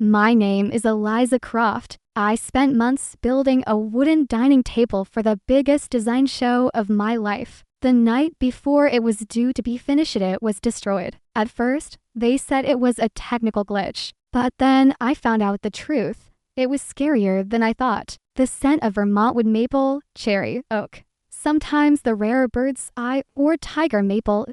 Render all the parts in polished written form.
My name is Eliza Croft. I spent months building a wooden dining table for the biggest design show of my life. The night before it was due to be finished, it was destroyed. At first, they said it was a technical glitch, but then I found out the truth. It was scarier than I thought. The scent of Vermont wood maple, cherry, oak, sometimes the rare bird's eye or tiger maple.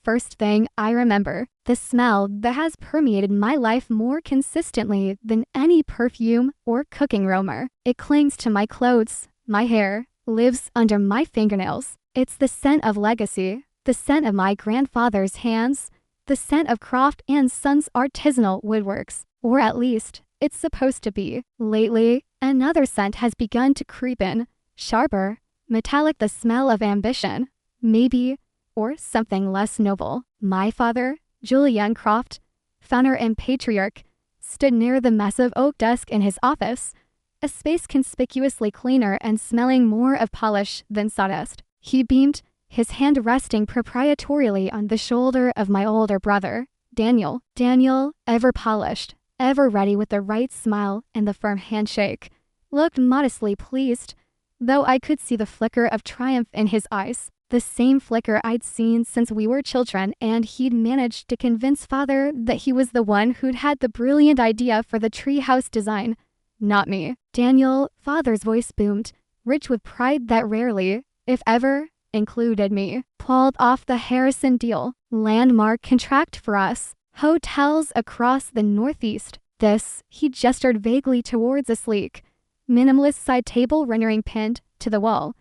First thing I remember, the smell that has permeated my life more consistently than any perfume or cooking aroma. It clings to my clothes, my hair, lives under my fingernails. It's the scent of legacy, the scent of my grandfather's hands, the scent of Croft and Sons artisanal woodworks, or at least it's supposed to be. Lately, another scent has begun to creep in, sharper, metallic, the smell of ambition, maybe, or something less noble. My father, Julian Croft, founder and patriarch, stood near the massive oak desk in his office, a space conspicuously cleaner and smelling more of polish than sawdust. He beamed, his hand resting proprietorially on the shoulder of my older brother, Daniel. Daniel, ever polished, ever ready with the right smile and the firm handshake, looked modestly pleased, though I could see the flicker of triumph in his eyes. The same flicker I'd seen since we were children, and he'd managed to convince father that he was the one who'd had the brilliant idea for the treehouse design, not me. Daniel, father's voice boomed, rich with pride that rarely, if ever, included me. Pulled off the Harrison deal, landmark contract for us, hotels across the Northeast. This, he gestured vaguely towards a sleek, minimalist side table rendering pinned to the wall,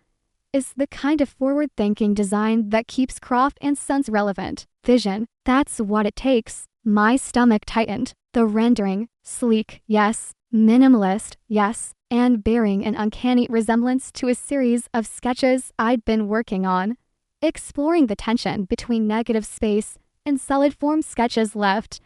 is the kind of forward-thinking design that keeps Croft and Sons relevant. Vision, that's what it takes. My stomach tightened. The rendering, sleek, yes, minimalist, yes, and bearing an uncanny resemblance to a series of sketches I'd been working on, exploring the tension between negative space and solid form sketches left,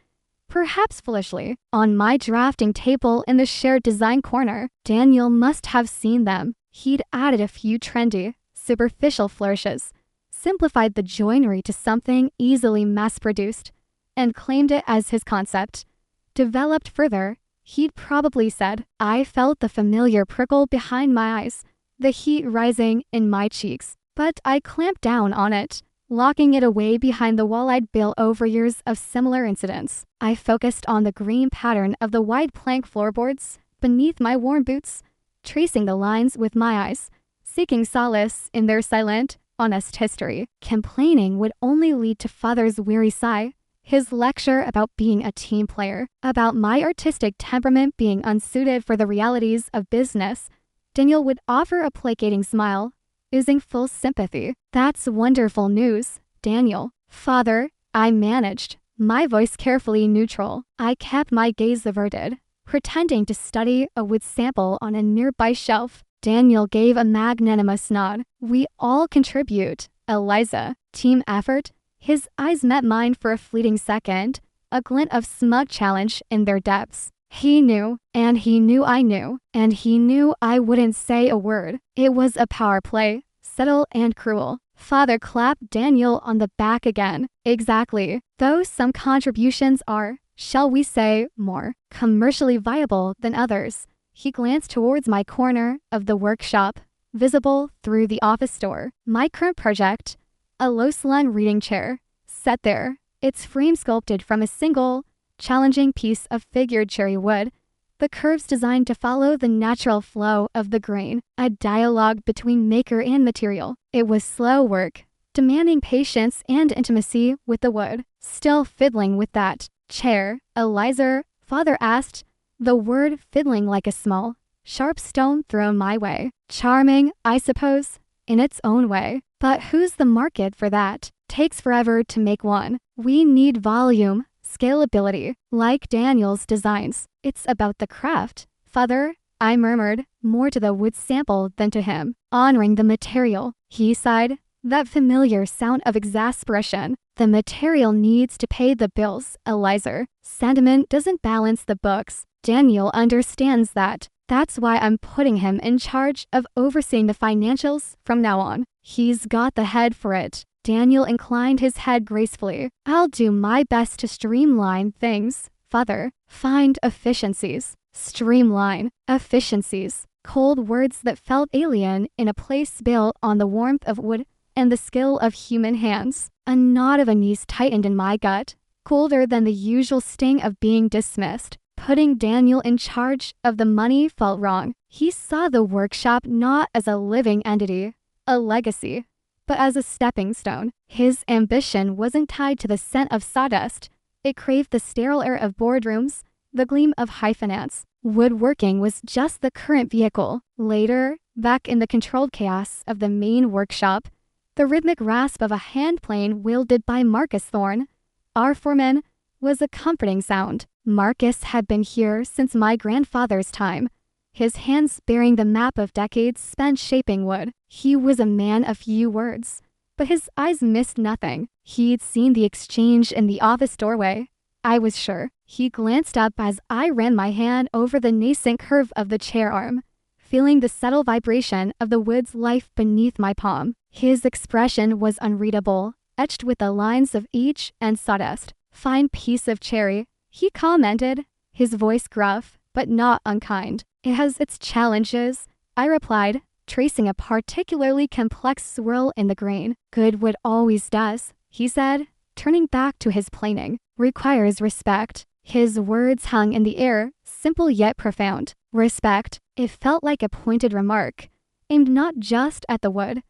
perhaps foolishly, on my drafting table in the shared design corner. Daniel must have seen them. He'd added a few trendy, superficial flourishes, simplified the joinery to something easily mass-produced, and claimed it as his concept. Developed further, he'd probably said. I felt the familiar prickle behind my eyes, the heat rising in my cheeks, but I clamped down on it, locking it away behind the wall I'd built over years of similar incidents. I focused on the green pattern of the wide plank floorboards beneath my worn boots, tracing the lines with my eyes, seeking solace in their silent, honest history. Complaining would only lead to father's weary sigh, his lecture about being a team player, about my artistic temperament being unsuited for the realities of business. Daniel would offer a placating smile, oozing full sympathy. That's wonderful news, Daniel. Father, I managed, my voice carefully neutral. I kept my gaze averted, pretending to study a wood sample on a nearby shelf. Daniel gave a magnanimous nod. We all contribute, Eliza. Team effort. His eyes met mine for a fleeting second, a glint of smug challenge in their depths. He knew, and he knew I knew, and he knew I wouldn't say a word. It was a power play, subtle and cruel. Father clapped Daniel on the back again. Exactly. Though some contributions are, shall we say, more commercially viable than others. He glanced towards my corner of the workshop, visible through the office door. My current project, a low-slung reading chair, set there, its frame sculpted from a single, challenging piece of figured cherry wood, the curves designed to follow the natural flow of the grain, a dialogue between maker and material. It was slow work, demanding patience and intimacy with the wood. Still fiddling with that chair, Eliza, father asked, the word fiddling like a small, sharp stone thrown my way. Charming, I suppose, in its own way. But who's the market for that? Takes forever to make one. We need volume, scalability, like Daniel's designs. It's about the craft. Father, I murmured, more to the wood sample than to him, honoring the material. He sighed, that familiar sound of exasperation. The material needs to pay the bills, Eliza. Sentiment doesn't balance the books. Daniel understands that. That's why I'm putting him in charge of overseeing the financials from now on. He's got the head for it. Daniel inclined his head gracefully. I'll do my best to streamline things, Father, find efficiencies. Streamline efficiencies. Cold words that felt alien in a place built on the warmth of wood and the skill of human hands. A knot of unease tightened in my gut, colder than the usual sting of being dismissed. Putting Daniel in charge of the money felt wrong. He saw the workshop not as a living entity, a legacy, but as a stepping stone. His ambition wasn't tied to the scent of sawdust. It craved the sterile air of boardrooms, the gleam of high finance. Woodworking was just the current vehicle. Later, back in the controlled chaos of the main workshop, the rhythmic rasp of a hand plane wielded by Marcus Thorne, our foreman, was a comforting sound. Marcus had been here since my grandfather's time, his hands bearing the map of decades spent shaping wood. He was a man of few words, but his eyes missed nothing. He'd seen the exchange in the office doorway, I was sure. He glanced up as I ran my hand over the nascent curve of the chair arm, feeling the subtle vibration of the wood's life beneath my palm. His expression was unreadable, etched with the lines of age and sawdust. Fine piece of cherry, he commented, his voice gruff, but not unkind. It has its challenges, I replied, tracing a particularly complex swirl in the grain. Good wood always does, he said, turning back to his planing. Requires respect. His words hung in the air, simple yet profound. Respect. It felt like a pointed remark, aimed not just at the wood,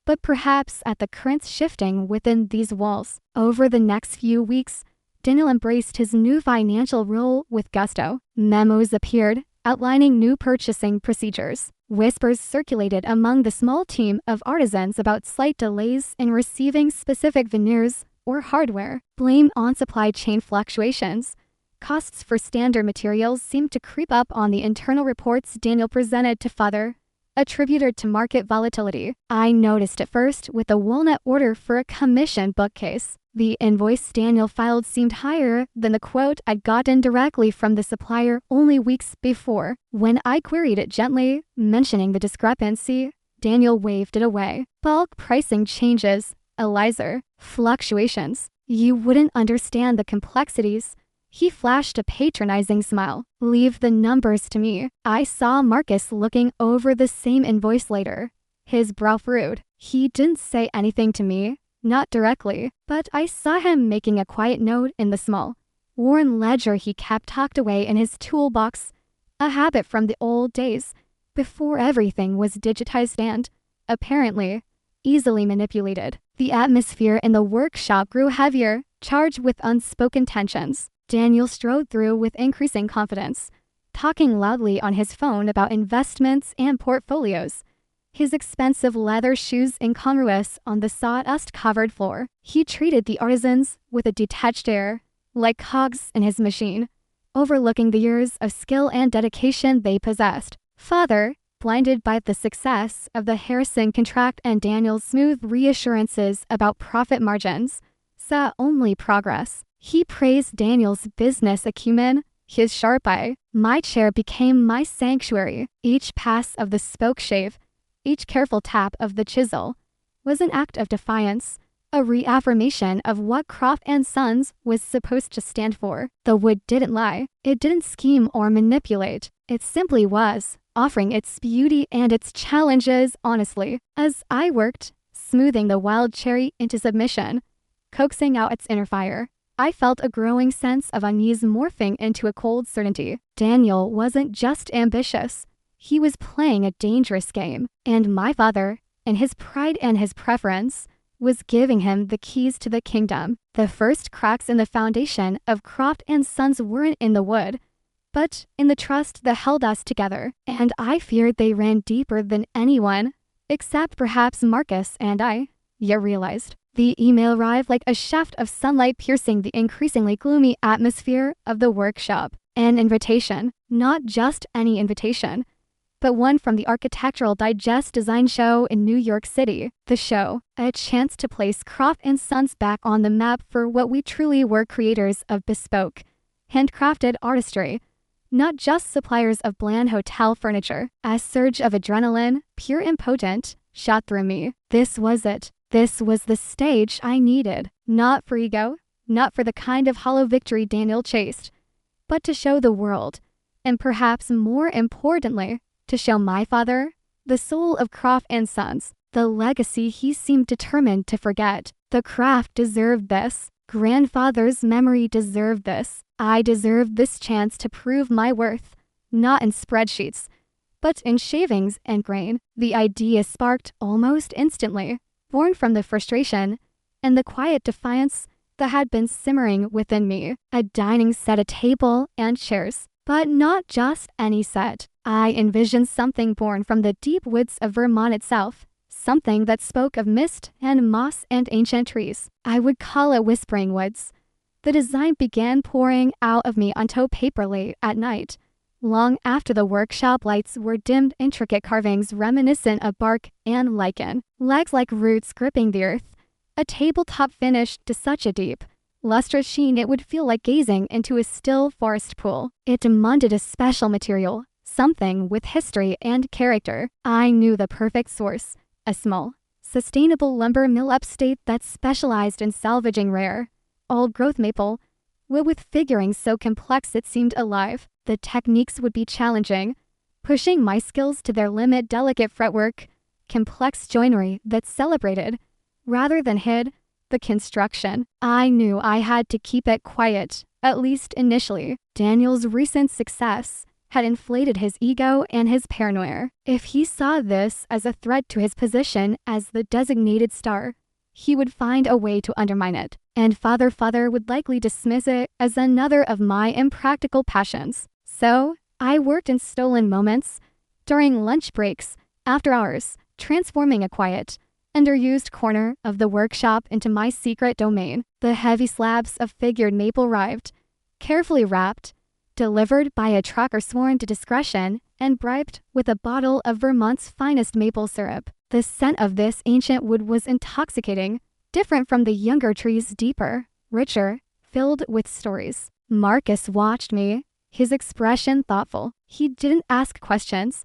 but perhaps at the currents shifting within these walls. Over the next few weeks, Daniel embraced his new financial role with gusto. Memos appeared, outlining new purchasing procedures. Whispers circulated among the small team of artisans about slight delays in receiving specific veneers or hardware. Blame on supply chain fluctuations. Costs for standard materials seemed to creep up on the internal reports Daniel presented to Father, attributed to market volatility. I noticed it first with the walnut order for a commission bookcase. The invoice Daniel filed seemed higher than the quote I'd gotten directly from the supplier only weeks before. When I queried it gently, mentioning the discrepancy, Daniel waved it away. Bulk pricing changes, Eliza, fluctuations. You wouldn't understand the complexities. He flashed a patronizing smile. Leave the numbers to me. I saw Marcus looking over the same invoice later, his brow furrowed. He didn't say anything to me, not directly, but I saw him making a quiet note in the small, worn ledger he kept tucked away in his toolbox, a habit from the old days, before everything was digitized and, apparently, easily manipulated. The atmosphere in the workshop grew heavier, charged with unspoken tensions. Daniel strode through with increasing confidence, talking loudly on his phone about investments and portfolios, his expensive leather shoes incongruous on the sawdust-covered floor. He treated the artisans with a detached air, like cogs in his machine, overlooking the years of skill and dedication they possessed. Father, blinded by the success of the Harrison contract and Daniel's smooth reassurances about profit margins, saw only progress. He praised Daniel's business acumen, his sharp eye. My chair became my sanctuary. Each pass of the spoke shave, each careful tap of the chisel, was an act of defiance, a reaffirmation of what Croft and Sons was supposed to stand for. The wood didn't lie. It didn't scheme or manipulate. It simply was, offering its beauty and its challenges honestly. As I worked, smoothing the wild cherry into submission, coaxing out its inner fire, I felt a growing sense of unease morphing into a cold certainty. Daniel wasn't just ambitious. He was playing a dangerous game, and my father, in his pride and his preference, was giving him the keys to the kingdom. The first cracks in the foundation of Croft and Sons weren't in the wood, but in the trust that held us together, and I feared they ran deeper than anyone, except perhaps Marcus and I, yet realized. The email arrived like a shaft of sunlight piercing the increasingly gloomy atmosphere of the workshop. An invitation, not just any invitation, but one from the Architectural Digest design show in New York City. The show, a chance to place Croft and Sons back on the map for what we truly were, creators of bespoke, handcrafted artistry, not just suppliers of bland hotel furniture. A surge of adrenaline, pure and potent, shot through me. This was it. This was the stage I needed. Not for ego, not for the kind of hollow victory Daniel chased, but to show the world, and perhaps more importantly, to show my father, the soul of Croft and Sons, the legacy he seemed determined to forget. The craft deserved this. Grandfather's memory deserved this. I deserved this chance to prove my worth, not in spreadsheets, but in shavings and grain. The idea sparked almost instantly, born from the frustration and the quiet defiance that had been simmering within me. A dining set, a table, and chairs. But not just any set. I envisioned something born from the deep woods of Vermont itself, something that spoke of mist and moss and ancient trees. I would call it Whispering Woods. The design began pouring out of me onto paper late at night, long after the workshop lights were dimmed. Intricate carvings reminiscent of bark and lichen, legs like roots gripping the earth, a tabletop finished to such a deep, lustrous sheen it would feel like gazing into a still forest pool. It demanded a special material, something with history and character. I knew the perfect source, a small, sustainable lumber mill upstate that specialized in salvaging rare, old-growth maple, wood with figuring so complex it seemed alive. The techniques would be challenging, pushing my skills to their limit. Delicate fretwork, complex joinery that celebrated, rather than hid, the construction. I knew I had to keep it quiet, at least initially. Daniel's recent success had inflated his ego and his paranoia. If he saw this as a threat to his position as the designated star, he would find a way to undermine it. And father would likely dismiss it as another of my impractical passions. So, I worked in stolen moments, during lunch breaks, after hours, transforming a quiet, underused corner of the workshop into my secret domain. The heavy slabs of figured maple arrived, carefully wrapped, delivered by a trucker sworn to discretion, and bribed with a bottle of Vermont's finest maple syrup. The scent of this ancient wood was intoxicating, different from the younger trees, deeper, richer, filled with stories. Marcus watched me, his expression thoughtful. He didn't ask questions,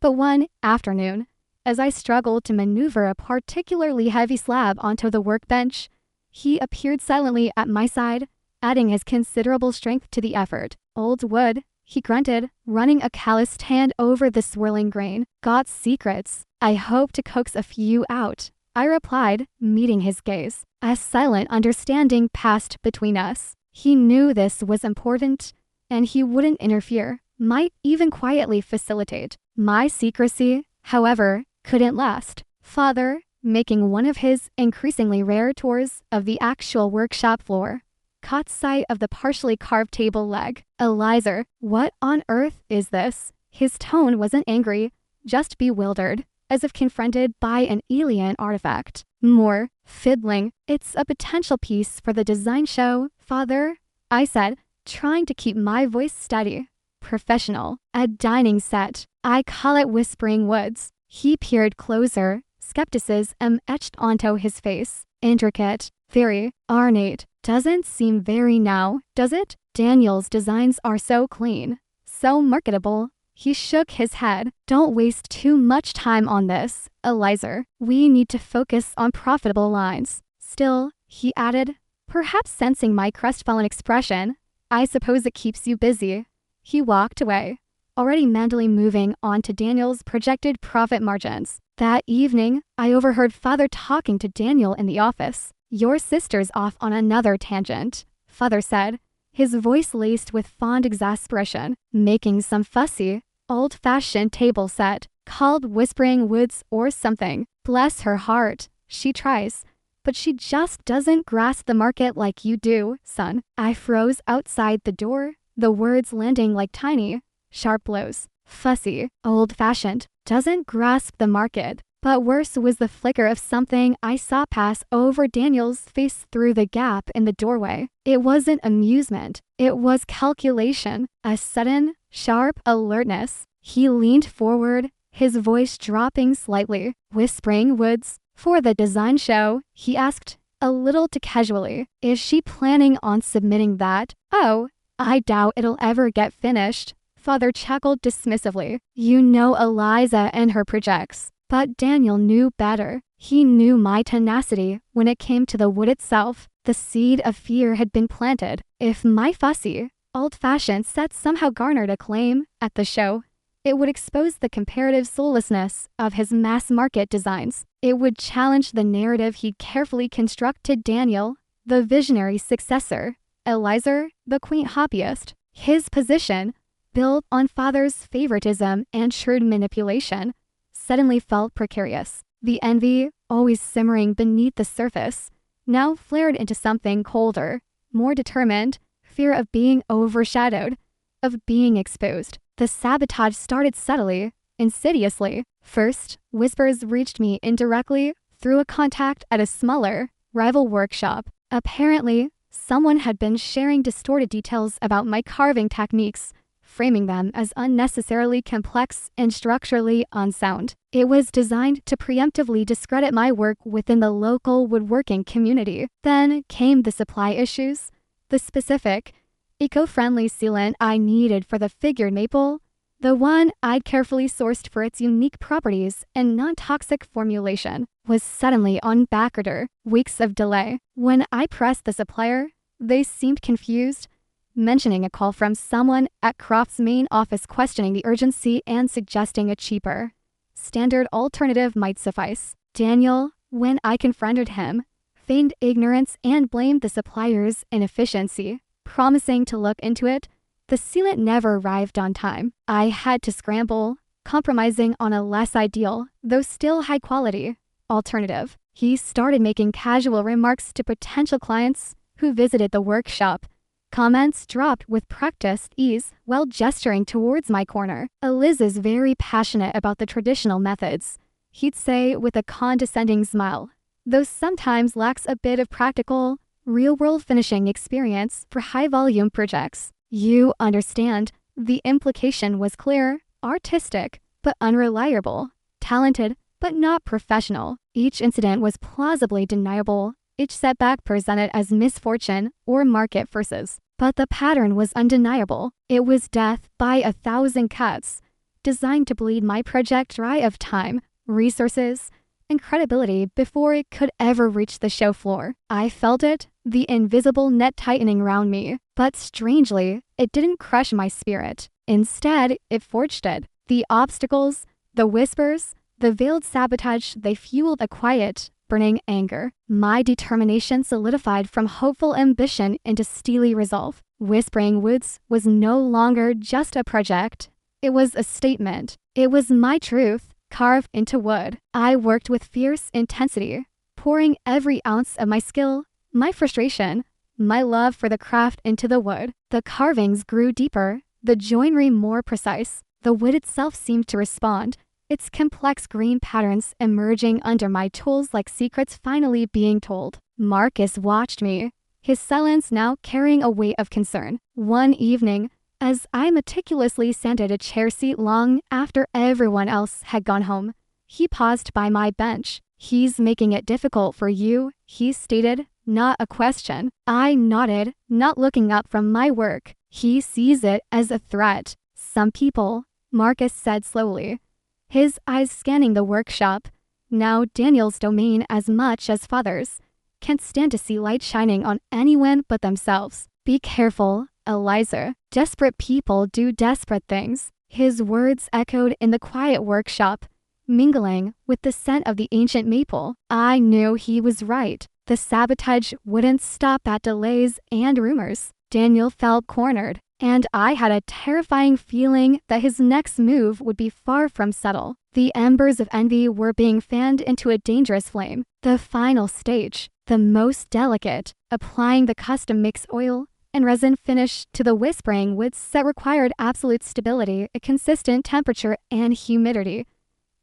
but one afternoon, as I struggled to maneuver a particularly heavy slab onto the workbench, he appeared silently at my side, adding his considerable strength to the effort. "Old wood," he grunted, running a calloused hand over the swirling grain. "Got secrets. I hope to coax a few out," I replied, meeting his gaze. A silent understanding passed between us. He knew this was important, and he wouldn't interfere, might even quietly facilitate. My secrecy, however, couldn't last. Father, making one of his increasingly rare tours of the actual workshop floor, caught sight of the partially carved table leg. "Eliza, what on earth is this?" His tone wasn't angry, just bewildered, as if confronted by an alien artifact. "More fiddling. It's a potential piece for the design show, Father," I said, trying to keep my voice steady. "Professional. A dining set. I call it Whispering Woods." He peered closer, skepticism etched onto his face. "Intricate. Very ornate. Doesn't seem very now, does it? Daniel's designs are so clean, so marketable." He shook his head. "Don't waste too much time on this, Eliza. We need to focus on profitable lines." "Still," he added, perhaps sensing my crestfallen expression, "I suppose it keeps you busy." He walked away, already mentally moving on to Daniel's projected profit margins. That evening, I overheard Father talking to Daniel in the office. "Your sister's off on another tangent," Father said, his voice laced with fond exasperation, "making some fussy, old-fashioned table set, called Whispering Woods or something. Bless her heart, she tries, but she just doesn't grasp the market like you do, son." I froze outside the door, the words landing like tiny, sharp blows. Fussy, old-fashioned, doesn't grasp the market. But worse was the flicker of something I saw pass over Daniel's face through the gap in the doorway. It wasn't amusement. It was calculation. A sudden, sharp alertness. He leaned forward, his voice dropping slightly. "Whispering Woods, for the design show?" he asked, a little too casually. "Is she planning on submitting that?" "Oh, I doubt it'll ever get finished," Father chuckled dismissively. "You know Eliza and her projects." But Daniel knew better. He knew my tenacity when it came to the wood itself. The seed of fear had been planted. If my fussy, old-fashioned set somehow garnered acclaim at the show. It would expose the comparative soullessness of his mass-market designs. It would challenge the narrative he'd carefully constructed Daniel, the visionary successor, Eliezer, the quaint hobbyist. His position, built on father's favoritism and shrewd manipulation, suddenly felt precarious. The envy, always simmering beneath the surface, now flared into something colder, more determined, fear of being overshadowed, of being exposed. The sabotage started subtly, insidiously. First, whispers reached me indirectly through a contact at a smaller, rival workshop. Apparently, someone had been sharing distorted details about my carving techniques, framing them as unnecessarily complex and structurally unsound. It was designed to preemptively discredit my work within the local woodworking community. Then came the supply issues. The specific, eco-friendly sealant I needed for the figured maple, the one I'd carefully sourced for its unique properties and non-toxic formulation, was suddenly on back order. Weeks of delay. When I pressed the supplier, they seemed confused, mentioning a call from someone at Croft's main office questioning the urgency and suggesting a cheaper, standard alternative might suffice. Daniel, when I confronted him, feigned ignorance and blamed the supplier's inefficiency, promising to look into it. The sealant never arrived on time. I had to scramble, compromising on a less ideal, though still high quality, alternative. He started making casual remarks to potential clients who visited the workshop. Comments dropped with practiced ease while gesturing towards my corner. Eliz is very passionate about the traditional methods, he'd say with a condescending smile, though sometimes lacks a bit of practical, real-world finishing experience for high-volume projects. You understand, the implication was clear, artistic, but unreliable, talented, but not professional. Each incident was plausibly deniable, each setback presented as misfortune or market forces. But the pattern was undeniable. It was death by 1,000 cuts, designed to bleed my project dry of time, resources, and credibility before it could ever reach the show floor. I felt it, the invisible net tightening around me, but strangely, it didn't crush my spirit. Instead, it forged it. The obstacles, the whispers, the veiled sabotage, they fueled a quiet, burning anger. My determination solidified from hopeful ambition into steely resolve. Whispering Woods was no longer just a project. It was a statement. It was my truth, carved into wood. I worked with fierce intensity, pouring every ounce of my skill, my frustration, my love for the craft into the wood. The carvings grew deeper, the joinery more precise. The wood itself seemed to respond, its complex green patterns emerging under my tools like secrets finally being told. Marcus watched me, his silence now carrying a weight of concern. One evening, as I meticulously sanded a chair seat long after everyone else had gone home, he paused by my bench. "He's making it difficult for you," he stated, not a question. I nodded, not looking up from my work. "He sees it as a threat. Some people," Marcus said slowly, his eyes scanning the workshop, now Daniel's domain as much as father's, "can't stand to see light shining on anyone but themselves. Be careful, Eliezer. Desperate people do desperate things." His words echoed in the quiet workshop, mingling with the scent of the ancient maple. I knew he was right. The sabotage wouldn't stop at delays and rumors. Daniel felt cornered, and I had a terrifying feeling that his next move would be far from subtle. The embers of envy were being fanned into a dangerous flame. The final stage, the most delicate, applying the custom mix oil and resin finish to the whispering woods that required absolute stability, a consistent temperature and humidity,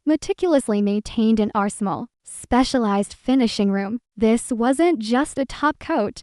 meticulously maintained in our small, specialized finishing room. This wasn't just a top coat.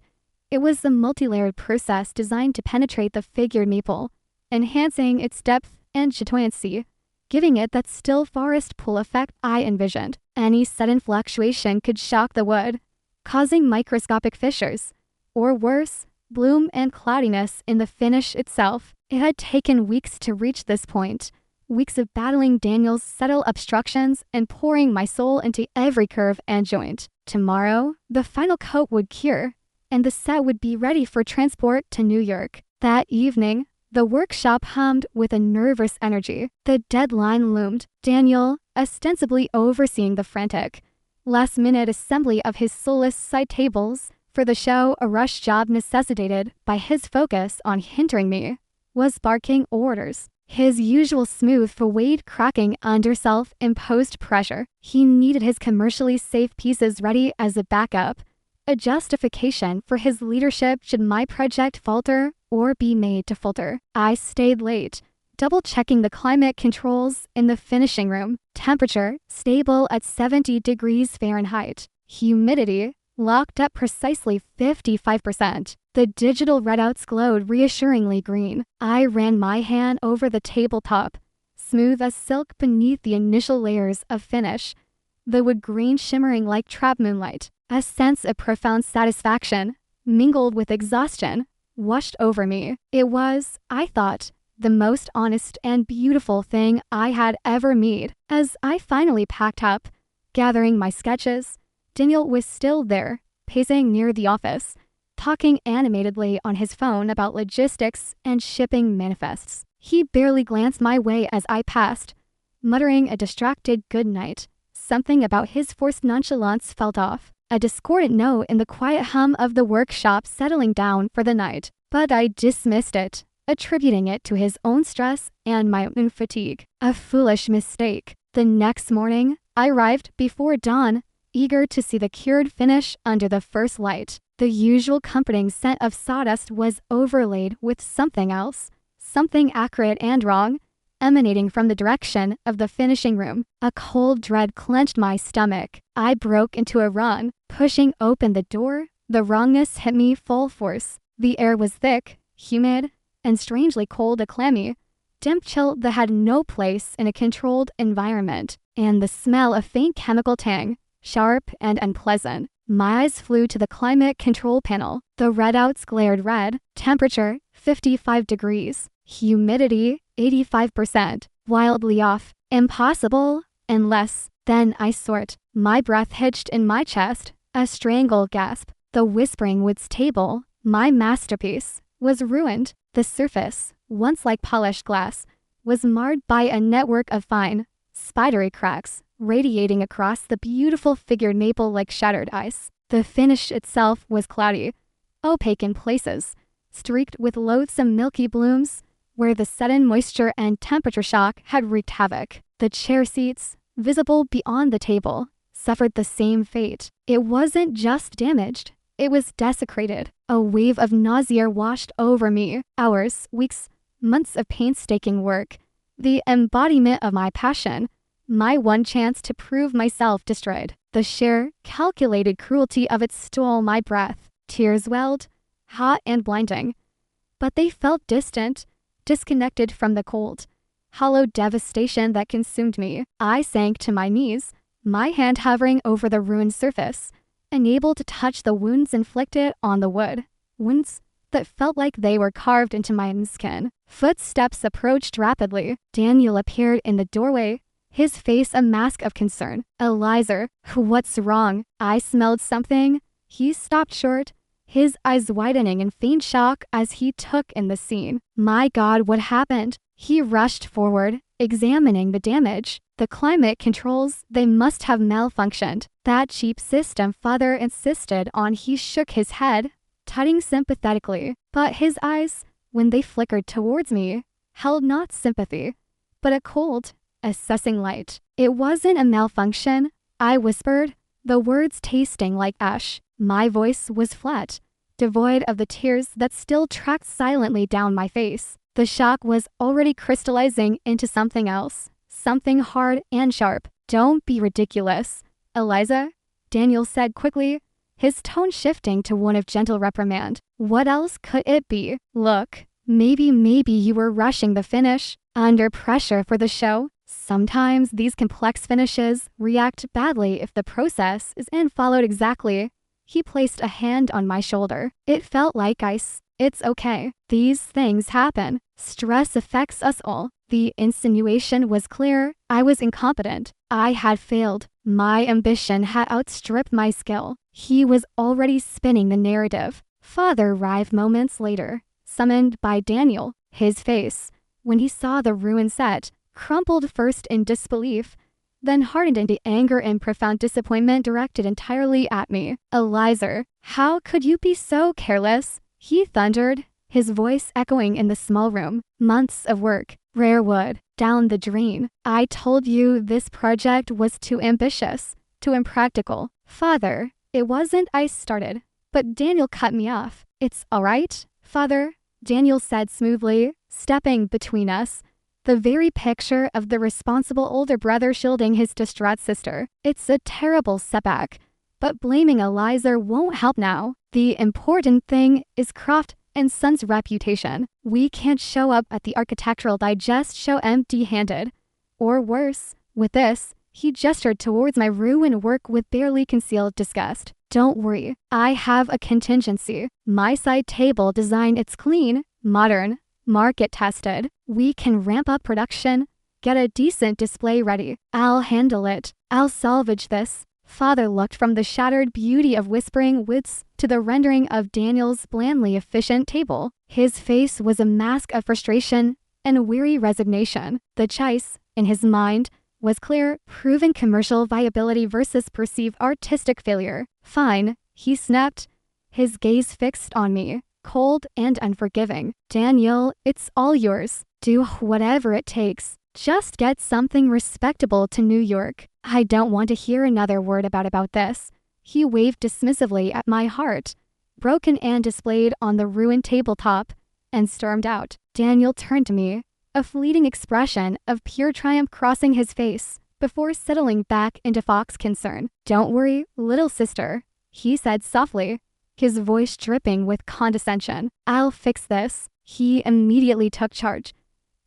It was a multi-layered process designed to penetrate the figured maple, enhancing its depth and chatoyancy, giving it that still forest pull effect I envisioned. Any sudden fluctuation could shock the wood, causing microscopic fissures, or worse, bloom and cloudiness in the finish itself. It had taken weeks to reach this point, weeks of battling Daniel's subtle obstructions and pouring my soul into every curve and joint. Tomorrow, the final coat would cure, and the set would be ready for transport to New York. That evening, the workshop hummed with a nervous energy. The deadline loomed. Daniel, ostensibly overseeing the frantic, last-minute assembly of his soulless side tables for the show, a rush job necessitated by his focus on hindering me, was barking orders. His usual smooth fluid cracking under self-imposed pressure. He needed his commercially safe pieces ready as a backup, a justification for his leadership should my project falter or be made to falter. I stayed late, double-checking the climate controls in the finishing room. Temperature stable at 70 degrees Fahrenheit. Humidity locked at precisely 55%. The digital readouts glowed reassuringly green. I ran my hand over the tabletop, smooth as silk beneath the initial layers of finish, the wood green shimmering like trap moonlight. A sense of profound satisfaction, mingled with exhaustion, washed over me. It was, I thought, the most honest and beautiful thing I had ever made. As I finally packed up, gathering my sketches, Daniel was still there, pacing near the office, talking animatedly on his phone about logistics and shipping manifests. He barely glanced my way as I passed, muttering a distracted good night. Something about his forced nonchalance felt off. A discordant note in the quiet hum of the workshop settling down for the night, but I dismissed it, attributing it to his own stress and my own fatigue. A foolish mistake. The next morning, I arrived before dawn, eager to see the cured finish under the first light. The usual comforting scent of sawdust was overlaid with something else, something acrid and wrong, emanating from the direction of the finishing room. A cold dread clenched my stomach. I broke into a run, pushing open the door. The wrongness hit me full force. The air was thick, humid, and strangely cold, a clammy, damp chill that had no place in a controlled environment, and the smell of faint chemical tang, sharp and unpleasant. My eyes flew to the climate control panel. The readouts glared red. Temperature, 55 degrees. Humidity, 85%. Wildly off. Impossible. Unless, then I sort. My breath hitched in my chest. A strangled gasp. The Whispering Woods table, my masterpiece, was ruined. The surface, once like polished glass, was marred by a network of fine, spidery cracks, radiating across the beautiful figured maple like shattered ice. The finish itself was cloudy, opaque in places, streaked with loathsome milky blooms, where the sudden moisture and temperature shock had wreaked havoc. The chair seats, visible beyond the table, suffered the same fate. It wasn't just damaged, it was desecrated. A wave of nausea washed over me. Hours, weeks, months of painstaking work, the embodiment of my passion, my one chance to prove myself destroyed. The sheer, calculated cruelty of it stole my breath. Tears welled, hot and blinding, but they felt distant, disconnected from the cold, hollow devastation that consumed me. I sank to my knees, my hand hovering over the ruined surface, unable to touch the wounds inflicted on the wood. Wounds that felt like they were carved into my own skin. Footsteps approached rapidly. Daniel appeared in the doorway, his face a mask of concern. Eliza, what's wrong? I smelled something. He stopped short, his eyes widening in faint shock as he took in the scene. My God, what happened? He rushed forward, examining the damage. The climate controls, they must have malfunctioned. That cheap system, father insisted on. He shook his head, tutting sympathetically. But his eyes, when they flickered towards me, held not sympathy, but a cold, assessing light. It wasn't a malfunction, I whispered, the words tasting like ash. My voice was flat, devoid of the tears that still tracked silently down my face. The shock was already crystallizing into something else, something hard and sharp. Don't be ridiculous, Eliza, Daniel said quickly, his tone shifting to one of gentle reprimand. What else could it be? Look, maybe you were rushing the finish, under pressure for the show. Sometimes these complex finishes react badly if the process isn't followed exactly. He placed a hand on my shoulder. It felt like ice. It's okay. These things happen. Stress affects us all. The insinuation was clear. I was incompetent. I had failed. My ambition had outstripped my skill. He was already spinning the narrative. Father arrived moments later, summoned by Daniel. His face, when he saw the ruined set, crumpled first in disbelief, then hardened into anger and profound disappointment directed entirely at me. Eliza, how could you be so careless? He thundered, his voice echoing in the small room. Months of work, rare wood, down the drain. I told you this project was too ambitious, too impractical. Father, it wasn't. I started, but Daniel cut me off. It's all right, Father, Daniel said smoothly, stepping between us. The very picture of the responsible older brother shielding his distraught sister. It's a terrible setback, but blaming Eliza won't help now. The important thing is Croft and Son's reputation. We can't show up at the Architectural Digest show empty-handed. Or worse, with this, he gestured towards my ruined work with barely concealed disgust. Don't worry, I have a contingency. My side table design, it's clean, modern, market tested. We can ramp up production, get a decent display ready. I'll handle it. I'll salvage this. Father looked from the shattered beauty of Whispering Woods to the rendering of Daniel's blandly efficient table. His face was a mask of frustration and weary resignation. The choice, in his mind, was clear, proven commercial viability versus perceived artistic failure. Fine, he snapped, his gaze fixed on me, cold and unforgiving. Daniel, it's all yours. Do whatever it takes. Just get something respectable to New York. I don't want to hear another word about this. He waved dismissively at my heart, broken and displayed on the ruined tabletop, and stormed out. Daniel turned to me, a fleeting expression of pure triumph crossing his face, before settling back into fox concern. Don't worry, little sister, he said softly, his voice dripping with condescension. I'll fix this. He immediately took charge,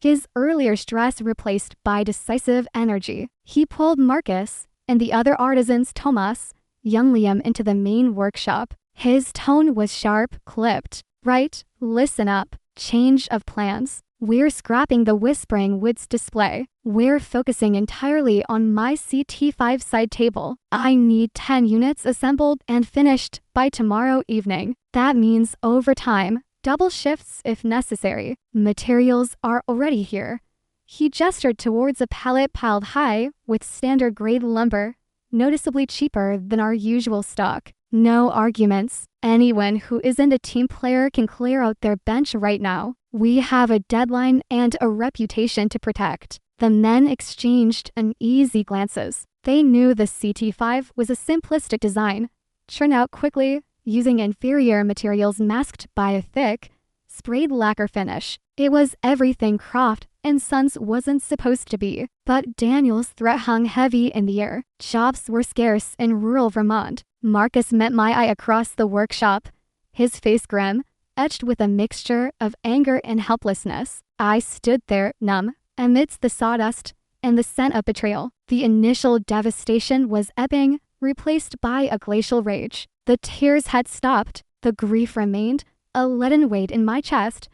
his earlier stress replaced by decisive energy. He pulled Marcus and the other artisans, Thomas, young Liam, into the main workshop. His tone was sharp, clipped. Right, listen up. Change of plans. We're scrapping the Whispering Woods display. We're focusing entirely on my CT5 side table. I need 10 units assembled and finished by tomorrow evening. That means overtime, double shifts if necessary. Materials are already here. He gestured towards a pallet piled high with standard grade lumber, noticeably cheaper than our usual stock. No arguments. Anyone who isn't a team player can clear out their bench right now. We have a deadline and a reputation to protect. The men exchanged uneasy glances. They knew the CT5 was a simplistic design, churned out quickly, using inferior materials masked by a thick, sprayed lacquer finish. It was everything Croft and Sons wasn't supposed to be. But Daniel's threat hung heavy in the air. Jobs were scarce in rural Vermont. Marcus met my eye across the workshop, his face grim, etched with a mixture of anger and helplessness. I stood there, numb, amidst the sawdust and the scent of betrayal. The initial devastation was ebbing, replaced by a glacial rage. The tears had stopped, the grief remained, a leaden weight in my chest,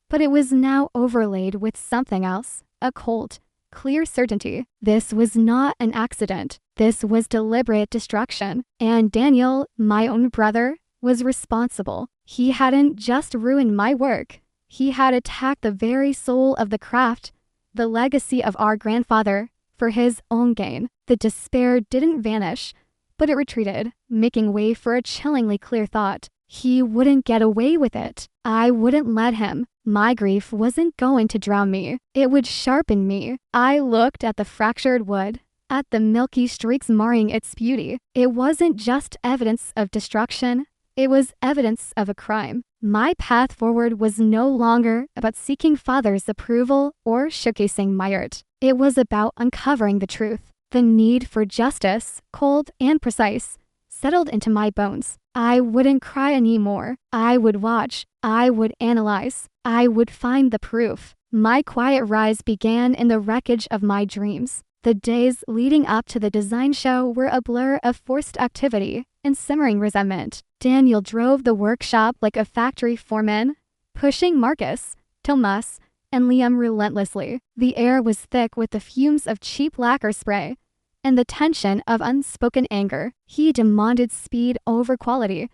but it was now overlaid with something else, a cold, clear certainty. This was not an accident. This was deliberate destruction, and Daniel, my own brother, was responsible. He hadn't just ruined my work. He had attacked the very soul of the craft, the legacy of our grandfather, for his own gain. The despair didn't vanish, but it retreated, making way for a chillingly clear thought. He wouldn't get away with it. I wouldn't let him. My grief wasn't going to drown me. It would sharpen me. I looked at the fractured wood, at the milky streaks marring its beauty. It wasn't just evidence of destruction. It was evidence of a crime. My path forward was no longer about seeking Father's approval or showcasing my art. It was about uncovering the truth. The need for justice, cold and precise, settled into my bones. I wouldn't cry anymore. I would watch. I would analyze. I would find the proof. My quiet rise began in the wreckage of my dreams. The days leading up to the design show were a blur of forced activity and simmering resentment. Daniel drove the workshop like a factory foreman, pushing Marcus, Thomas, and Liam relentlessly. The air was thick with the fumes of cheap lacquer spray and the tension of unspoken anger. He demanded speed over quality,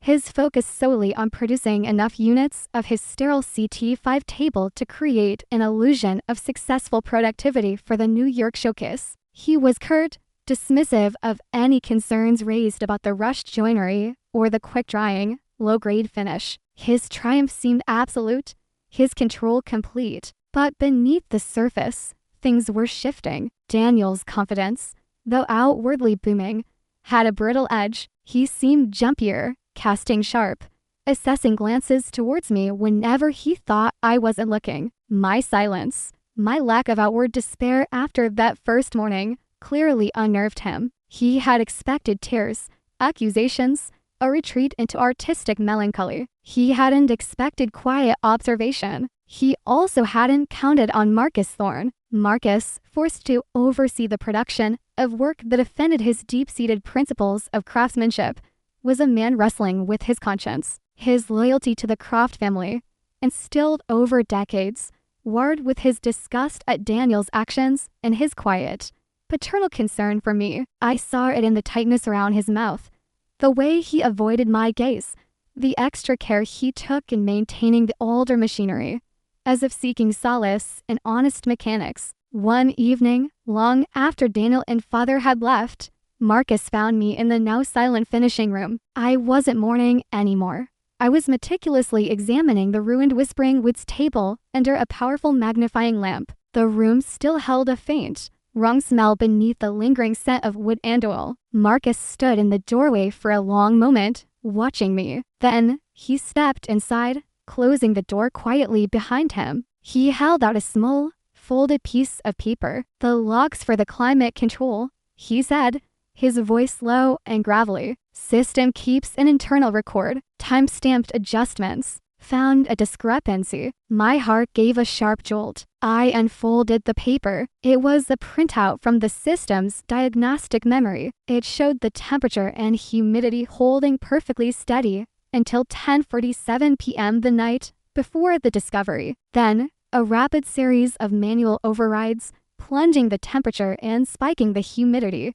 his focus solely on producing enough units of his sterile CT5 table to create an illusion of successful productivity for the New York showcase. He was curt, dismissive of any concerns raised about the rushed joinery or the quick-drying, low-grade finish. His triumph seemed absolute, his control complete. But beneath the surface, things were shifting. Daniel's confidence, though outwardly booming, had a brittle edge. He seemed jumpier, casting sharp, assessing glances towards me whenever he thought I wasn't looking. My silence, my lack of outward despair after that first morning, clearly unnerved him. He had expected tears, accusations, a retreat into artistic melancholy. He hadn't expected quiet observation. He also hadn't counted on Marcus Thorne. Marcus, forced to oversee the production of work that offended his deep-seated principles of craftsmanship, was a man wrestling with his conscience. His loyalty to the Croft family, instilled over decades, warred with his disgust at Daniel's actions and his quiet, paternal concern for me. I saw it in the tightness around his mouth, the way he avoided my gaze, the extra care he took in maintaining the older machinery, as if seeking solace in honest mechanics. One evening, long after Daniel and father had left, Marcus found me in the now silent finishing room. I wasn't mourning anymore. I was meticulously examining the ruined Whispering Woods table under a powerful magnifying lamp. The room still held a faint, wrong smell beneath the lingering scent of wood and oil. Marcus stood in the doorway for a long moment, watching me. Then, he stepped inside, closing the door quietly behind him. He held out a small, folded piece of paper. "The logs for the climate control," he said, his voice low and gravelly. "System keeps an internal record. Time-stamped adjustments. Found a discrepancy." My heart gave a sharp jolt. I unfolded the paper. It was a printout from the system's diagnostic memory. It showed the temperature and humidity holding perfectly steady until 10:47 p.m. the night before the discovery. Then, a rapid series of manual overrides, plunging the temperature and spiking the humidity,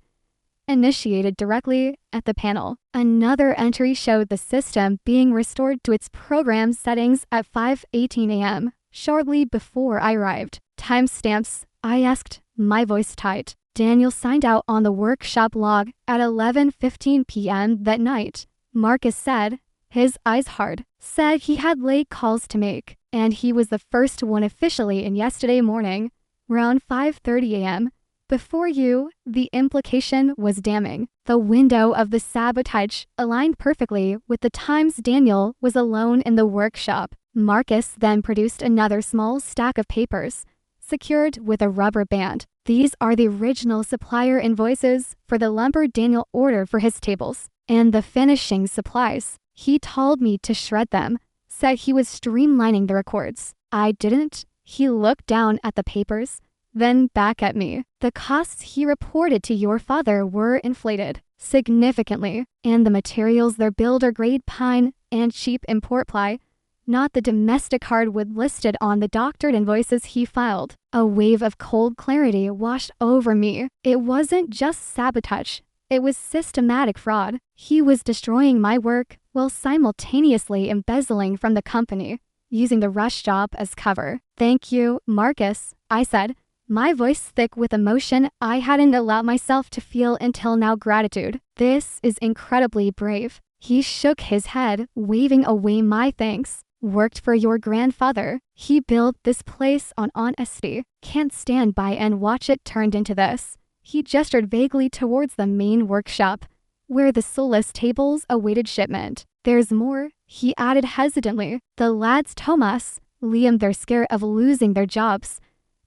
initiated directly at the panel. Another entry showed the system being restored to its programmed settings at 5:18 a.m., shortly before I arrived. "Timestamps?" I asked, my voice tight. Daniel signed out on the workshop log at 11:15 p.m. that night. Marcus said, his eyes hard, said he had late calls to make, and he was the first one officially in yesterday morning, around 5:30 a.m. "Before you." The implication was damning. The window of the Sabotage aligned perfectly with the times Daniel was alone in the workshop. Marcus then produced another small stack of papers, secured with a rubber band. "These are the original supplier invoices for the lumber Daniel ordered for his tables, and the finishing supplies." He told me to shred them, said he was streamlining the records. I didn't. He looked down at the papers, then back at me. "The costs he reported to your father were inflated significantly, and the materials they're built are grade pine and cheap import ply, not the domestic hardwood listed on the doctored invoices he filed." A wave of cold clarity washed over me. It wasn't just sabotage. It was systematic fraud. He was destroying my work while simultaneously embezzling from the company, using the rush job as cover. "Thank you, Marcus," I said, my voice thick with emotion I hadn't allowed myself to feel until now. "Gratitude. This is incredibly brave." He shook his head, waving away my thanks. "Worked for your grandfather. He built this place on honesty. Can't stand by and watch it turned into this." He gestured vaguely towards the main workshop, where the soulless tables awaited shipment. "There's more," he added hesitantly. "The lads told us, Liam, they're scared of losing their jobs.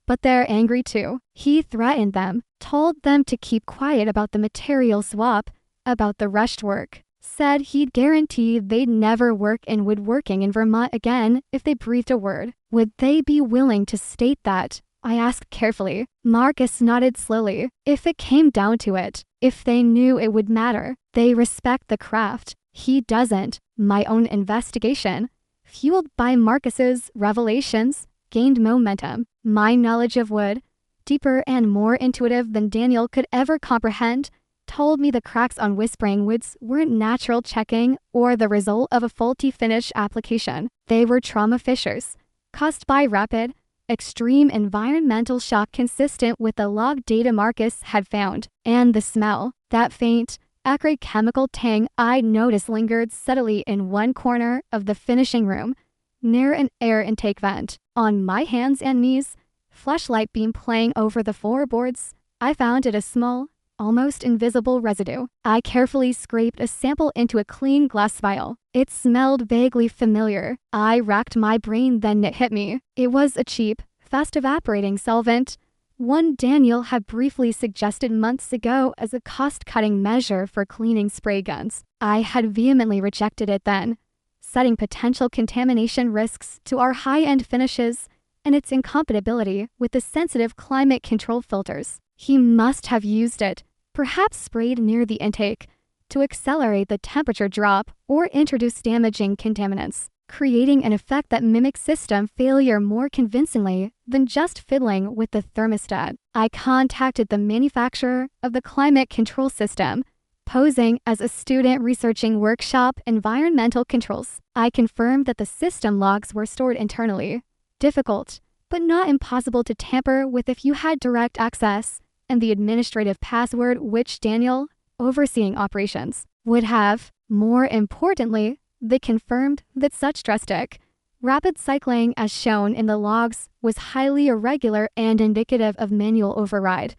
But they're angry too." He threatened them, told them to keep quiet about the material swap, about the rushed work. Said he'd guarantee they'd never work in woodworking in Vermont again if they breathed a word. "Would they be willing to state that?" I asked carefully. Marcus nodded slowly. "If it came down to it, if they knew it would matter. They respect the craft. He doesn't." My own investigation, fueled by Marcus's revelations, gained momentum. My knowledge of wood, deeper and more intuitive than Daniel could ever comprehend, told me the cracks on Whispering Woods weren't natural checking or the result of a faulty finish application. They were trauma fissures caused by rapid, extreme environmental shock consistent with the log data Marcus had found. And the smell, that faint, acrid chemical tang I noticed lingered subtly in one corner of the finishing room, near an air intake vent. On my hands and knees, flashlight beam playing over the floorboards, I found it a small, almost invisible residue. I carefully scraped a sample into a clean glass vial. It smelled vaguely familiar. I racked my brain, then it hit me. It was a cheap, fast-evaporating solvent, one Daniel had briefly suggested months ago as a cost-cutting measure for cleaning spray guns. I had vehemently rejected it then, setting potential contamination risks to our high-end finishes and its incompatibility with the sensitive climate control filters. He must have used it, perhaps sprayed near the intake, to accelerate the temperature drop or introduce damaging contaminants, creating an effect that mimics system failure more convincingly than just fiddling with the thermostat. I contacted the manufacturer of the climate control system, posing as a student researching workshop environmental controls. I confirmed that the system logs were stored internally. Difficult, but not impossible to tamper with if you had direct access, and the administrative password which Daniel, overseeing operations, would have. More importantly, they confirmed that such drastic, rapid cycling as shown in the logs was highly irregular and indicative of manual override,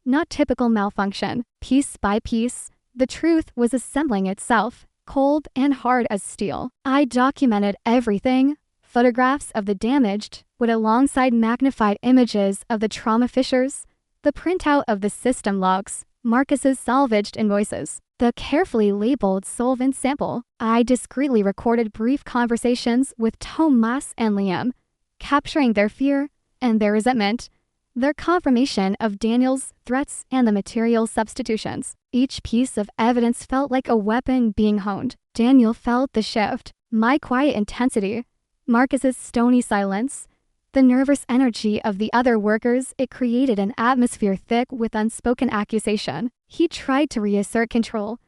not typical malfunction. Piece by piece, the truth was assembling itself, cold and hard as steel. I documented everything, photographs of the damaged, wood alongside magnified images of the trauma fissures, the printout of the system logs, Marcus's salvaged invoices, the carefully labeled solvent sample. I discreetly recorded brief conversations with Tomas and Liam, capturing their fear and their resentment, their confirmation of Daniel's threats and the material substitutions. Each piece of evidence felt like a weapon being honed. Daniel felt the shift, my quiet intensity, Marcus's stony silence, the nervous energy of the other workers. It created an atmosphere thick with unspoken accusation. He tried to reassert control,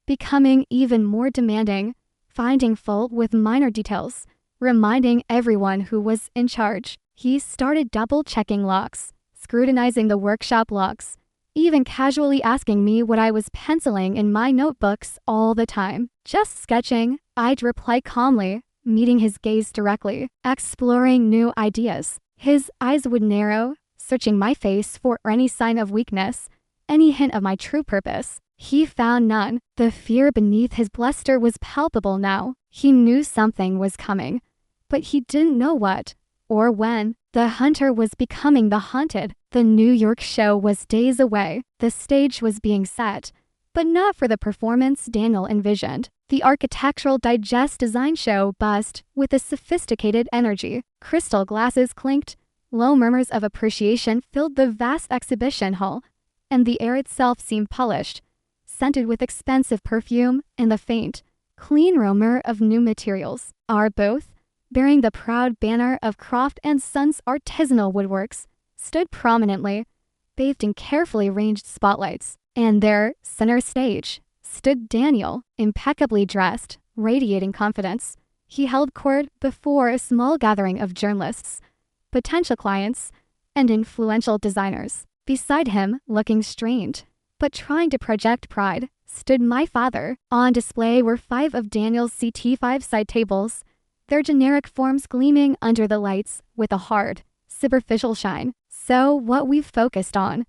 becoming even more demanding, finding fault with minor details, reminding everyone who was in charge. He started double-checking logs, scrutinizing the workshop logs, even casually asking me what I was penciling in my notebooks all the time. Just sketching, I'd reply calmly, meeting his gaze directly, exploring new ideas. His eyes would narrow, searching my face for any sign of weakness, any hint of my true purpose. He found none. The fear beneath his bluster was palpable now. He knew something was coming, but he didn't know what or when. The hunter was becoming the hunted. The New York show was days away. The stage was being set, but not for the performance Daniel envisioned. The Architectural Digest design show buzzed with a sophisticated energy. Crystal glasses clinked, low murmurs of appreciation filled the vast exhibition hall, and the air itself seemed polished, scented with expensive perfume and the faint, clean aroma of new materials. Our booth, bearing the proud banner of Croft and Sons Artisanal Woodworks, stood prominently, bathed in carefully arranged spotlights. And there, center stage, stood Daniel, impeccably dressed, radiating confidence. He held court before a small gathering of journalists, potential clients, and influential designers. Beside him, looking strained, but trying to project pride, stood my father. On display were 5 of Daniel's CT5 side tables, their generic forms gleaming under the lights with a hard, superficial shine. So what we've focused on,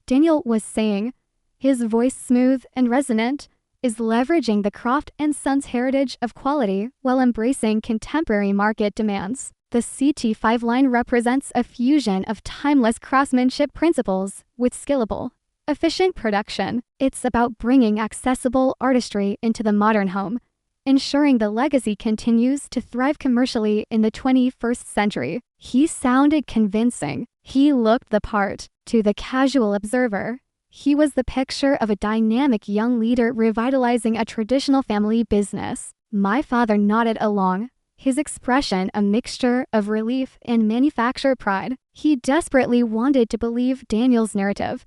Daniel was saying, his voice smooth and resonant, is leveraging the Croft and Sons heritage of quality while embracing contemporary market demands. The CT5 line represents a fusion of timeless craftsmanship principles with scalable, efficient production. It's about bringing accessible artistry into the modern home, ensuring the legacy continues to thrive commercially in the 21st century. He sounded convincing. He looked the part. To the casual observer, he was the picture of a dynamic young leader revitalizing a traditional family business. My father nodded along, his expression a mixture of relief and manufacturer pride. He desperately wanted to believe Daniel's narrative,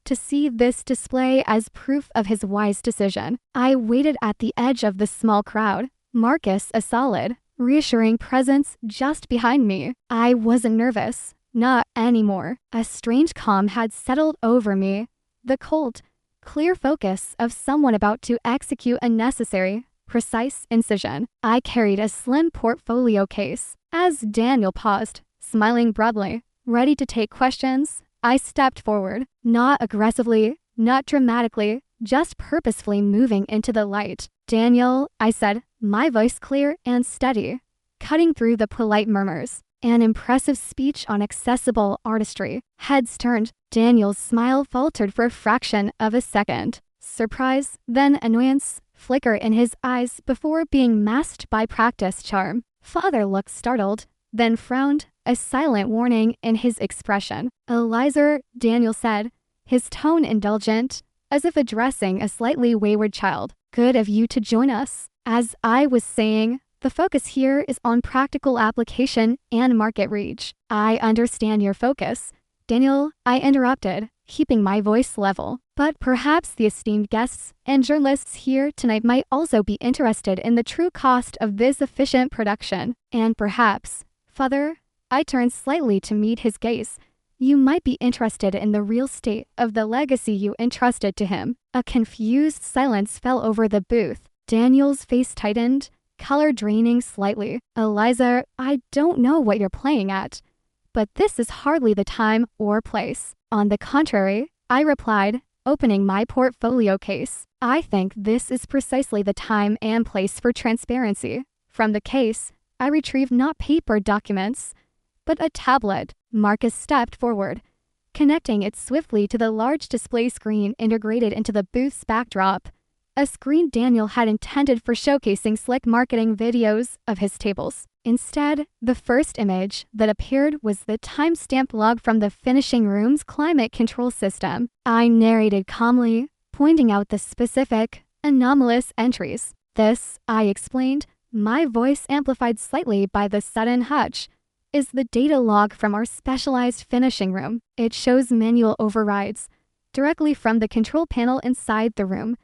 to see this display as proof of his wise decision. I waited at the edge of the small crowd, Marcus a solid, reassuring presence just behind me. I wasn't nervous. Not anymore. A strange calm had settled over me. The cold, clear focus of someone about to execute a necessary, precise incision. I carried a slim portfolio case. As Daniel paused, smiling broadly, ready to take questions, I stepped forward, not aggressively, not dramatically, just purposefully moving into the light. "Daniel," I said, my voice clear and steady, cutting through the polite murmurs. An impressive speech on accessible artistry. Heads turned. Daniel's smile faltered for a fraction of a second. Surprise, then annoyance, flicker in his eyes before being masked by practiced charm. Father looked startled, then frowned, a silent warning in his expression. "Eliza," Daniel said, his tone indulgent, as if addressing a slightly wayward child. "Good of you to join us." As I was saying, the focus here is on practical application and market reach. "I understand your focus, Daniel," I interrupted, keeping my voice level. "But perhaps the esteemed guests and journalists here tonight might also be interested in the true cost of this efficient production. And perhaps, Father," I turned slightly to meet his gaze, "you might be interested in the real state of the legacy you entrusted to him." A confused silence fell over the booth. Daniel's face tightened, color draining slightly. "Eliza, I don't know what you're playing at, but this is hardly the time or place." "On the contrary," I replied, opening my portfolio case, "I think this is precisely the time and place for transparency." From the case, I retrieved not paper documents, but a tablet. Marcus stepped forward, connecting it swiftly to the large display screen integrated into the booth's backdrop. A screen Daniel had intended for showcasing slick marketing videos of his tables. Instead, the first image that appeared was the time-stamped log from the finishing room's climate control system. I narrated calmly, pointing out the specific, anomalous entries. "This," I explained, my voice amplified slightly by the sudden hush, "is the data log from our specialized finishing room. It shows manual overrides directly from the control panel inside the room,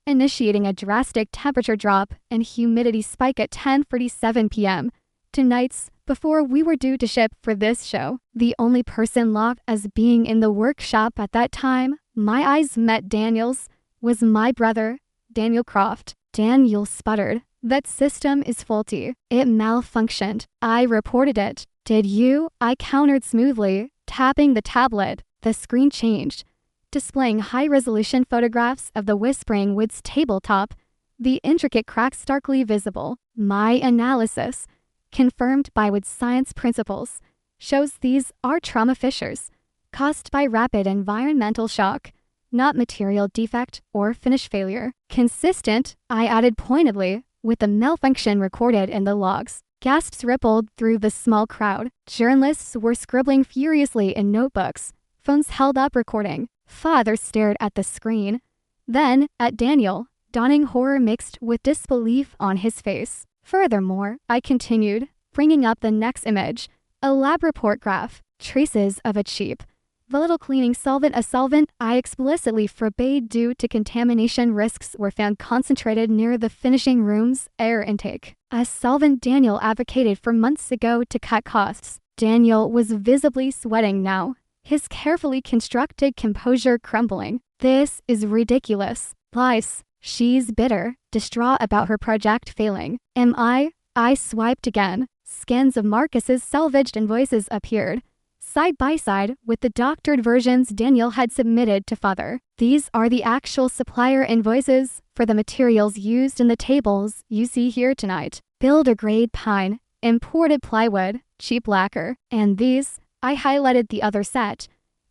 initiating a drastic temperature drop and humidity spike at 10:47 p.m. to nights before we were due to ship for this show. The only person logged as being in the workshop at that time," my eyes met Daniel's, "was my brother, Daniel Croft." Daniel sputtered. "That system is faulty. It malfunctioned." I reported it. "Did you?" I countered smoothly, tapping the tablet. The screen changed, displaying high-resolution photographs of the Whispering Woods tabletop, the intricate cracks starkly visible. My analysis, confirmed by Wood's science principles, shows these are trauma fissures, caused by rapid environmental shock, not material defect or finish failure. Consistent, I added pointedly, with the malfunction recorded in the logs. Gasps rippled through the small crowd. Journalists were scribbling furiously in notebooks, phones held up recording. Father stared at the screen, then at Daniel, dawning horror mixed with disbelief on his face. "Furthermore," I continued, bringing up the next image, a lab report graph, traces of a cheap, volatile cleaning solvent. A solvent I explicitly forbade due to contamination risks were found concentrated near the finishing room's air intake. A solvent Daniel advocated for months ago to cut costs. Daniel was visibly sweating now, his carefully constructed composure crumbling. "This is ridiculous. Lies." She's bitter, distraught about her project failing. "Am I?" I swiped again. Scans of Marcus's salvaged invoices appeared, side by side with the doctored versions Daniel had submitted to Father. "These are the actual supplier invoices for the materials used in the tables you see here tonight. Builder-grade pine, imported plywood, cheap lacquer. And these," I highlighted the other set,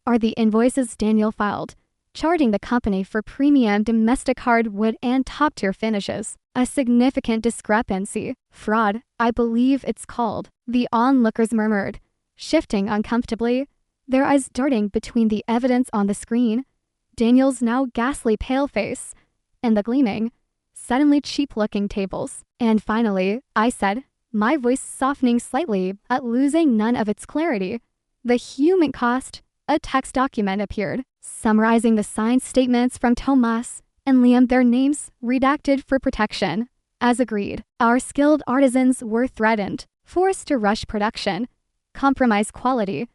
"are the invoices Daniel filed, charging the company for premium domestic hardwood and top-tier finishes. A significant discrepancy. Fraud, I believe it's called." The onlookers murmured, shifting uncomfortably, their eyes darting between the evidence on the screen, Daniel's now ghastly pale face, and the gleaming, suddenly cheap-looking tables. "And finally," I said, my voice softening slightly but losing none of its clarity, "the human cost." A text document appeared, summarizing the signed statements from Tomas and Liam, their names redacted for protection. As agreed, our skilled artisans were threatened, forced to rush production, compromise quality,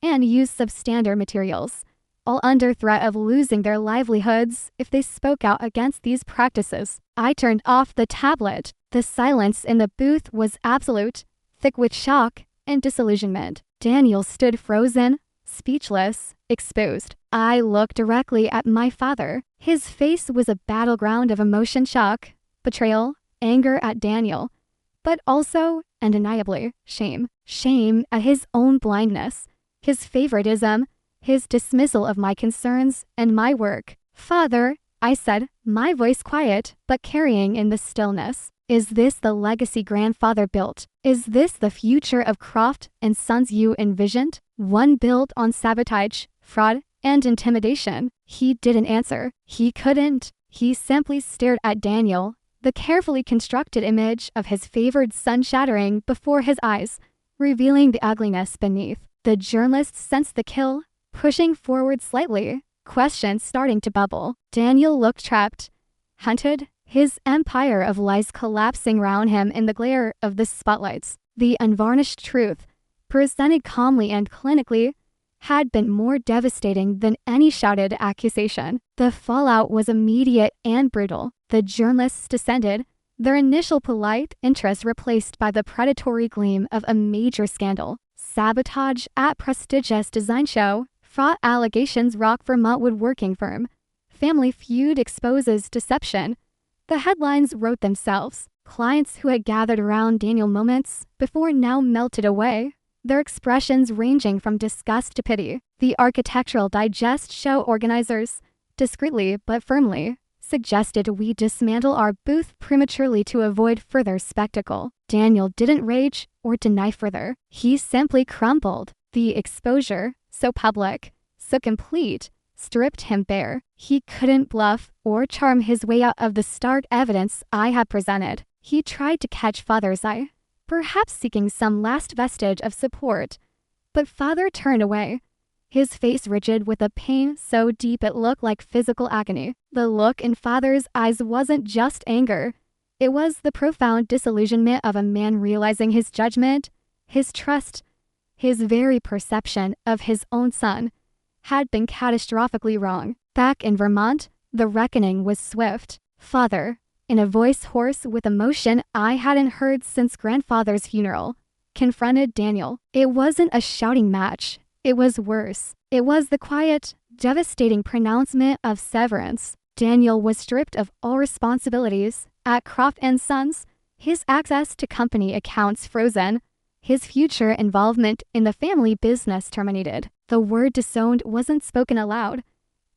and use substandard materials, all under threat of losing their livelihoods if they spoke out against these practices. I turned off the tablet. The silence in the booth was absolute, thick with shock and disillusionment. Daniel stood frozen, speechless, exposed. I looked directly at my father. His face was a battleground of emotion, shock, betrayal, anger at Daniel, but also, undeniably, shame. Shame at his own blindness, his favoritism, his dismissal of my concerns and my work. "Father," I said, my voice quiet but carrying in the stillness, "is this the legacy grandfather built? Is this the future of Croft and Sons you envisioned? One built on sabotage, fraud, and intimidation?" He didn't answer. He couldn't. He simply stared at Daniel, the carefully constructed image of his favored son shattering before his eyes, revealing the ugliness beneath. The journalist sensed the kill, pushing forward slightly, questions starting to bubble. Daniel looked trapped, hunted, his empire of lies collapsing around him in the glare of the spotlights. The unvarnished truth, presented calmly and clinically, had been more devastating than any shouted accusation. The fallout was immediate and brutal. The journalists descended, their initial polite interest replaced by the predatory gleam of a major scandal. Sabotage at prestigious design show, fraud allegations rock Vermont woodworking firm, family feud exposes deception. The headlines wrote themselves. Clients who had gathered around Daniel moments before now melted away, their expressions ranging from disgust to pity. The Architectural Digest show organizers, discreetly but firmly, suggested we dismantle our booth prematurely to avoid further spectacle. Daniel didn't rage or deny further. He simply crumbled. The exposure, so public, so complete, stripped him bare. He couldn't bluff or charm his way out of the stark evidence I had presented. He tried to catch Father's eye, perhaps seeking some last vestige of support, but Father turned away, his face rigid with a pain so deep it looked like physical agony. The look in Father's eyes wasn't just anger. It was the profound disillusionment of a man realizing his judgment, his trust, his very perception of his own son had been catastrophically wrong. Back in Vermont, the reckoning was swift. Father, in a voice hoarse with emotion I hadn't heard since grandfather's funeral, confronted Daniel. It wasn't a shouting match. It was worse. It was the quiet, devastating pronouncement of severance. Daniel was stripped of all responsibilities at Croft and Sons, his access to company accounts frozen, his future involvement in the family business terminated. The word disowned wasn't spoken aloud,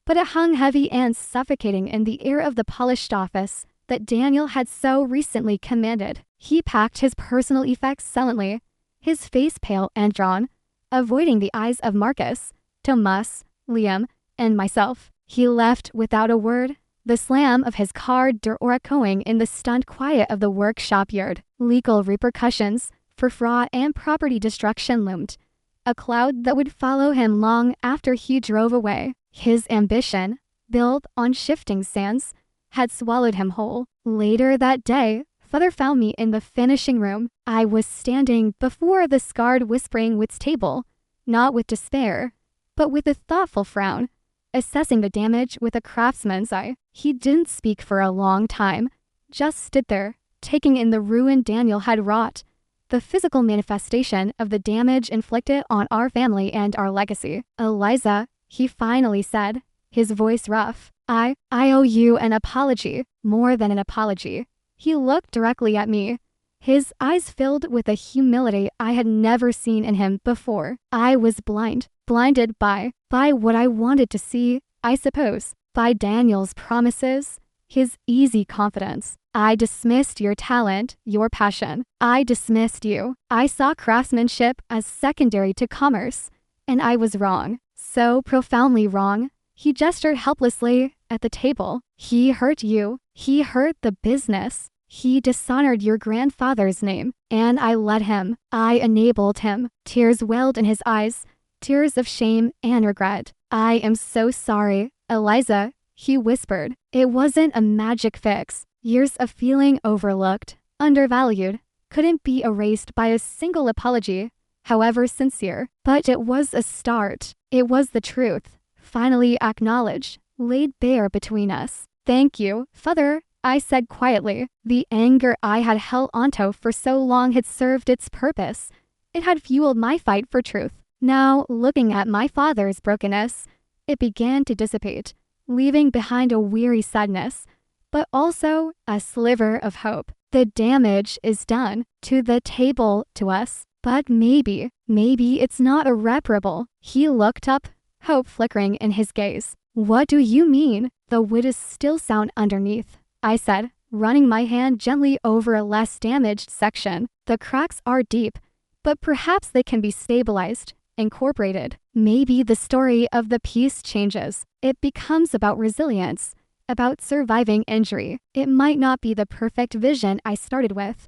but it hung heavy and suffocating in the air of the polished office that Daniel had so recently commanded. He packed his personal effects sullenly, his face pale and drawn, avoiding the eyes of Marcus, Tomas, Liam, and myself. He left without a word, the slam of his car door echoing in the stunned quiet of the workshop yard. Legal repercussions for fraud and property destruction loomed, a cloud that would follow him long after he drove away. His ambition, built on shifting sands, had swallowed him whole. Later that day, Father found me in the finishing room. I was standing before the scarred whispering wit's table, not with despair, but with a thoughtful frown, assessing the damage with a craftsman's eye. He didn't speak for a long time, just stood there, taking in the ruin Daniel had wrought, the physical manifestation of the damage inflicted on our family and our legacy. "Eliza," he finally said, his voice rough, I owe you an apology, more than an apology." He looked directly at me, his eyes filled with a humility I had never seen in him before. I was blinded by what I wanted to see, I suppose, by Daniel's promises, his easy confidence. "I dismissed your talent, your passion. I dismissed you. I saw craftsmanship as secondary to commerce, and I was wrong, so profoundly wrong." He gestured helplessly at the table. "He hurt you. He hurt the business. He dishonored your grandfather's name, and I let him. I enabled him." Tears welled in his eyes, tears of shame and regret. "I am so sorry, Eliza," he whispered. It wasn't a magic fix. Years of feeling overlooked, undervalued, couldn't be erased by a single apology, however sincere. But it was a start. It was the truth, finally acknowledged, laid bare between us. "Thank you, Father," I said quietly. The anger I had held onto for so long had served its purpose. It had fueled my fight for truth. Now, looking at my father's brokenness, it began to dissipate, leaving behind a weary sadness, but also a sliver of hope. The damage is done, to the table, to us. But maybe it's not irreparable. He looked up, hope flickering in his gaze. "What do you mean?" "The wood is still sound underneath," I said, running my hand gently over a less damaged section. "The cracks are deep, but perhaps they can be stabilized, incorporated. Maybe the story of the piece changes. It becomes about resilience, about surviving injury. It might not be the perfect vision I started with,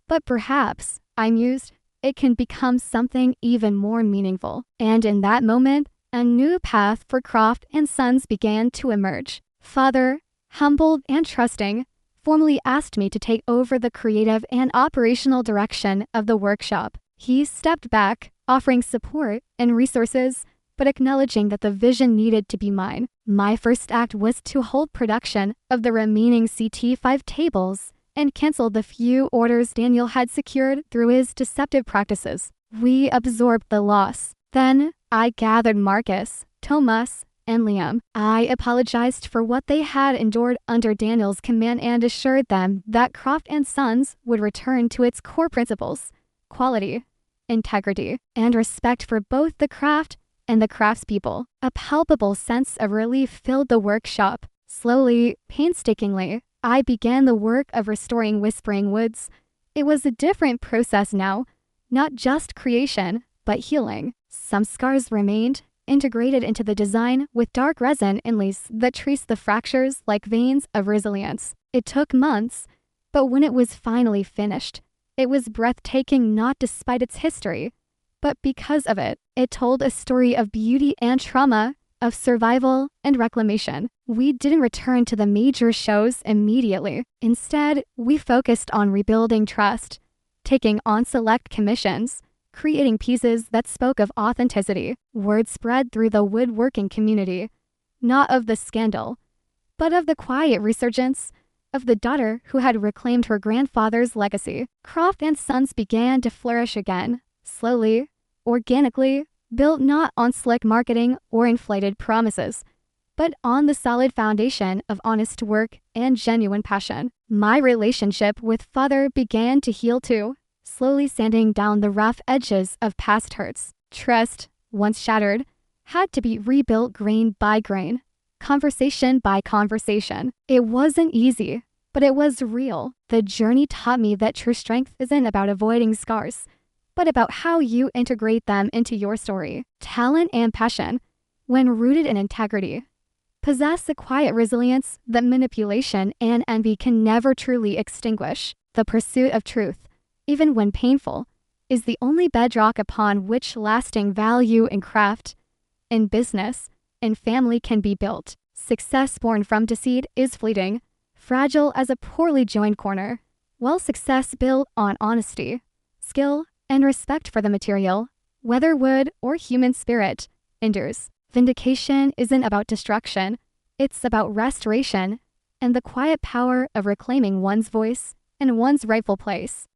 but perhaps," I mused, "it can become something even more meaningful." And in that moment, a new path for Croft and Sons began to emerge. Father, humbled and trusting, formally asked me to take over the creative and operational direction of the workshop. He stepped back, offering support and resources, but acknowledging that the vision needed to be mine. My first act was to hold production of the remaining CT5 tables and cancel the few orders Daniel had secured through his deceptive practices. We absorbed the loss. Then I gathered Marcus, Thomas, and Liam. I apologized for what they had endured under Daniel's command and assured them that Croft and Sons would return to its core principles: quality, integrity, and respect for both the craft and the craftspeople. A palpable sense of relief filled the workshop. Slowly, painstakingly, I began the work of restoring Whispering Woods. It was a different process now, not just creation, but healing. Some scars remained, integrated into the design with dark resin inlays that traced the fractures like veins of resilience. It took months, but when it was finally finished, it was breathtaking, not despite its history, but because of it. It told a story of beauty and trauma, of survival and reclamation. We didn't return to the major shows immediately. Instead, we focused on rebuilding trust, taking on select commissions, creating pieces that spoke of authenticity. Word spread through the woodworking community, not of the scandal, but of the quiet resurgence of the daughter who had reclaimed her grandfather's legacy. Croft and Sons began to flourish again, slowly, organically, built not on slick marketing or inflated promises, but on the solid foundation of honest work and genuine passion. My relationship with Father began to heal too, slowly sanding down the rough edges of past hurts. Trust, once shattered, had to be rebuilt grain by grain, conversation by conversation. It wasn't easy, but it was real. The journey taught me that true strength isn't about avoiding scars, but about how you integrate them into your story. Talent and passion, when rooted in integrity, possess a quiet resilience that manipulation and envy can never truly extinguish. The pursuit of truth, even when painful, is the only bedrock upon which lasting value in craft, in business, in family can be built. Success born from deceit is fleeting, fragile as a poorly joined corner, while success built on honesty, skill, and respect for the material, whether wood or human spirit, endures. Vindication isn't about destruction, it's about restoration and the quiet power of reclaiming one's voice and one's rightful place.